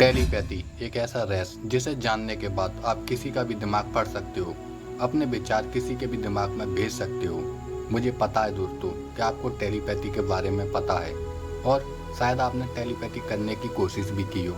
Telepathy एक ऐसा रहस्य जिसे जानने के बाद आप किसी का भी दिमाग पढ़ सकते हो, अपने विचार किसी के भी दिमाग में भेज सकते हो। मुझे पता है दोस्तों कि आपको टेलीपैथी के बारे में पता है और शायद आपने टेलीपैथी करने की कोशिश भी की हो,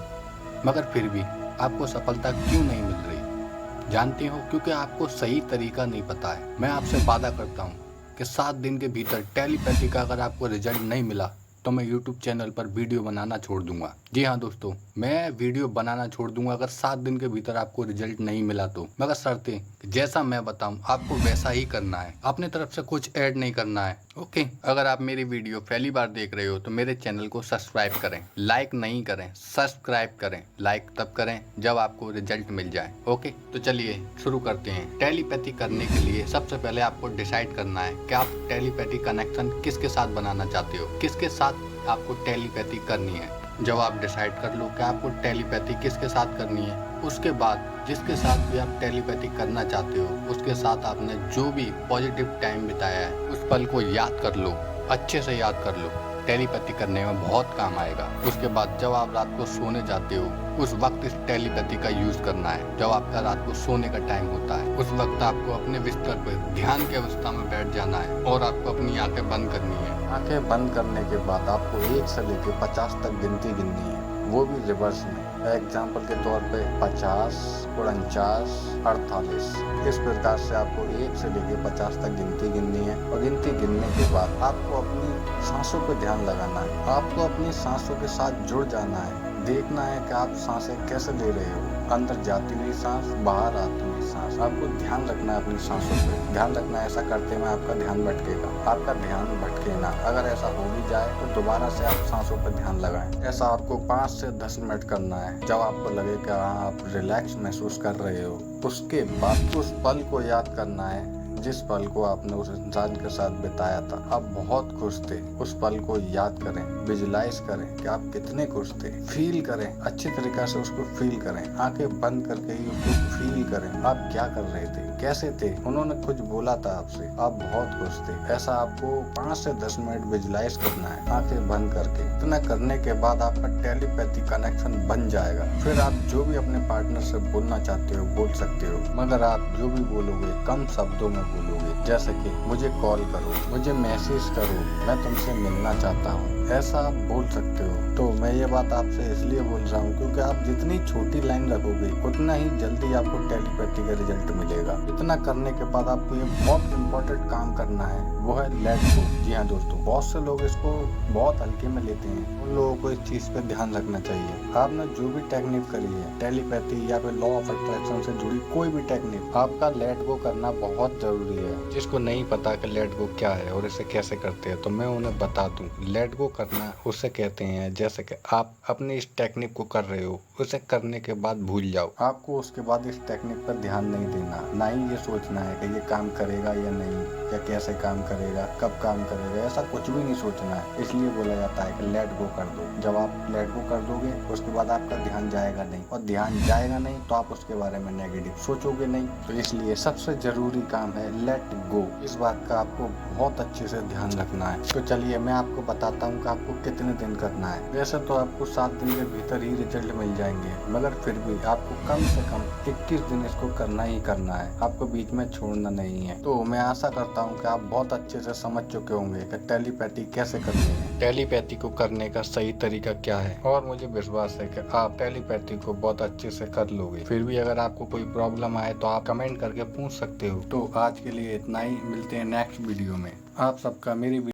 मगर फिर भी आपको सफलता क्यों नहीं मिल रही? जानते हो, क्योंकि आपको सही तरीका नहीं पता है। मैं आपसे वादा करता हूँ कि 7 दिन के भीतर टेलीपैथी का अगर आपको रिजल्ट नहीं मिला तो मैं यूट्यूब चैनल पर वीडियो बनाना छोड़ दूंगा। जी हाँ दोस्तों, मैं वीडियो बनाना छोड़ दूंगा अगर 7 दिन के भीतर आपको रिजल्ट नहीं मिला तो। मगर शर्तें कि जैसा मैं बताऊं आपको वैसा ही करना है, अपने तरफ से कुछ ऐड नहीं करना है। ओके, अगर आप मेरी वीडियो पहली बार देख रहे हो तो मेरे चैनल को सब्सक्राइब करें, लाइक नहीं करें, सब्सक्राइब करें। लाइक तब करें जब आपको रिजल्ट मिल जाए। ओके, तो चलिए शुरू करते हैं। टेलीपैथी करने के लिए सबसे पहले आपको डिसाइड करना है कि आप टेलीपैथी कनेक्शन किसके साथ बनाना चाहते हो, किसके साथ आपको टेलीपैथी करनी है। जब आप डिसाइड कर लो कि आपको टेलीपैथी किसके साथ करनी है, उसके बाद जिसके साथ भी आप टेलीपैथी करना चाहते हो उसके साथ आपने जो भी पॉजिटिव टाइम बिताया है उस पल को याद कर लो, अच्छे से याद कर लो। टेलीपैथी करने में बहुत काम आएगा। उसके बाद जब आप रात को सोने जाते हो उस वक्त इस टेलीपैथी का यूज करना है। जब आपका रात को सोने का टाइम होता है उस वक्त आपको अपने बिस्तर पर ध्यान की अवस्था में बैठ जाना है और आपको अपनी आंखें बंद करनी है। आंखें बंद करने के बाद आपको 1 से लेकर 50 तक गिनती गिननी है, वो भी रिवर्स में। एग्जाम्पल के तौर पे 50, 49, 48। इस प्रकार से आपको 1 से लेकर 50 तक गिनती गिननी है और गिनती गिनने के बाद आपको अपनी सांसों पर ध्यान लगाना है। आपको अपनी सांसों के साथ जुड़ जाना है, देखना है कि आप सांसें कैसे ले रहे हो, अंदर जाती हुई सांस, बाहर आती हुई सांस। आपको ध्यान रखना है अपनी सांसों पे, ध्यान रखना है। ऐसा करते में आपका ध्यान भटकेगा, आपका ध्यान भटके ना। अगर ऐसा हो भी जाए तो दोबारा से आप सांसों पर ध्यान लगाएं। ऐसा आपको 5 से 10 मिनट करना है। जब आपको लगे कि हाँ आप रिलैक्स महसूस कर रहे हो, उसके बाद उस पल को याद करना है जिस पल को आपने उस इंसान के साथ बिताया था। आप बहुत खुश थे, उस पल को याद करें, विजुलाइज करें कि आप कितने खुश थे। फील करें, अच्छी तरीके से उसको फील करें। आंखें बंद करके ही उसको फील करें। आप क्या कर रहे थे, कैसे थे, उन्होंने कुछ बोला था आपसे, आप बहुत खुश थे। ऐसा आपको 5 से 10 मिनट विजुलाइज करना है आंखें बंद करके। इतना करने के बाद आपका टेलीपैथी कनेक्शन बन जाएगा। फिर आप जो भी अपने पार्टनर से बोलना चाहते हो बोल सकते हो, मगर आप जो भी बोलोगे कम शब्दों में बोलोगे। जैसे कि मुझे कॉल करो, मुझे मैसेज करो, मैं तुमसे मिलना चाहता हूँ, ऐसा आप बोल सकते हो। तो मैं ये बात आपसे इसलिए बोल रहा हूँ क्योंकि आप जितनी छोटी लाइन रखोगे उतना ही जल्दी आपको टेलीपैथी का रिजल्ट मिलेगा। इतना करने के बाद आपको ये बहुत इंपॉर्टेंट काम करना है, वो है लेट गो। जी हाँ दोस्तों, बहुत से लोग इसको बहुत हल्के में लेते हैं। उन लोगों को इस चीज पे ध्यान रखना चाहिए। आपने जो भी टेक्निक करी है, टेलीपैथी या फिर लॉ ऑफ अट्रैक्शन से जुड़ी कोई भी टेक्निक, आपका लेट गो करना बहुत जरूरी है। जिसको नहीं पता कि लेट गो क्या है और इसे कैसे करते हैं तो मैं उन्हें बता दूं। लेट गो करना उसे कहते हैं जैसे कि आप अपनी इस टेक्निक को कर रहे हो, उसे करने के बाद भूल जाओ। आपको उसके बाद इस टेक्निक पर ध्यान नहीं देना, ना ही ये सोचना है कि ये काम करेगा या नहीं, या कैसे काम करेगा, कब काम करेगा, ऐसा कुछ भी नहीं सोचना है। इसलिए बोला जाता है कि लेट गो कर दो। जब आप लेट गो कर दोगे उसके बाद आपका ध्यान जाएगा नहीं, और ध्यान जाएगा नहीं तो आप उसके बारे में नेगेटिव सोचोगे नहीं। तो इसलिए सबसे जरूरी काम है लेट गो। इस बात का आपको बहुत अच्छे से ध्यान रखना है। तो चलिए मैं आपको बताता हूँ कि आपको कितने दिन करना है। वैसे तो आपको 7 दिन के भीतर ही रिजल्ट मिल जाएंगे, मगर फिर भी आपको कम से कम 21 दिन इसको करना ही करना है। आपको बीच में छोड़ना नहीं है। तो मैं आशा करता हूँ कि आप बहुत अच्छे से समझ चुके होंगे कि टेलीपैथी कैसे करनी है, टेलीपैथी को करने का सही तरीका क्या है, और मुझे विश्वास है कि आप टेलीपैथी को बहुत अच्छे से कर लोगे। फिर भी अगर आपको कोई प्रॉब्लम आए तो आप कमेंट करके पूछ सकते हो। तो आज के लिए इतना ही, मिलते हैं नेक्स्ट वीडियो में। आप सबका मेरी